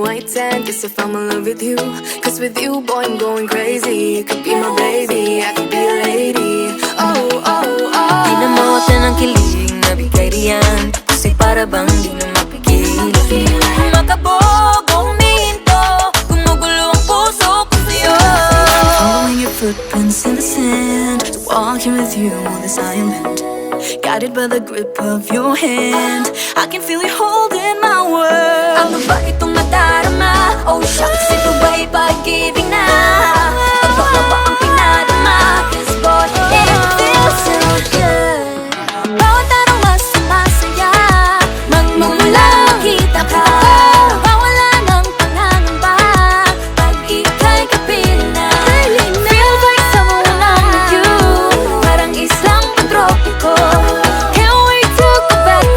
white tan, guess I fell in love with you. Cause with you, boy, I'm going crazy. You could be my baby, I could be a lady. Oh, oh, oh. Di na mawatan ang kilig na bigay riyan, kasi para bang di na mapigil. Makabog o humihinto, gumugulo ang puso ko sa'yo. Following your footprints in the sand, walking with you on this island, guided by the grip of your hand. I can feel you holding my world. Ano ba itong nadarama? Oh shucks, ito ba'y pag-ibig na?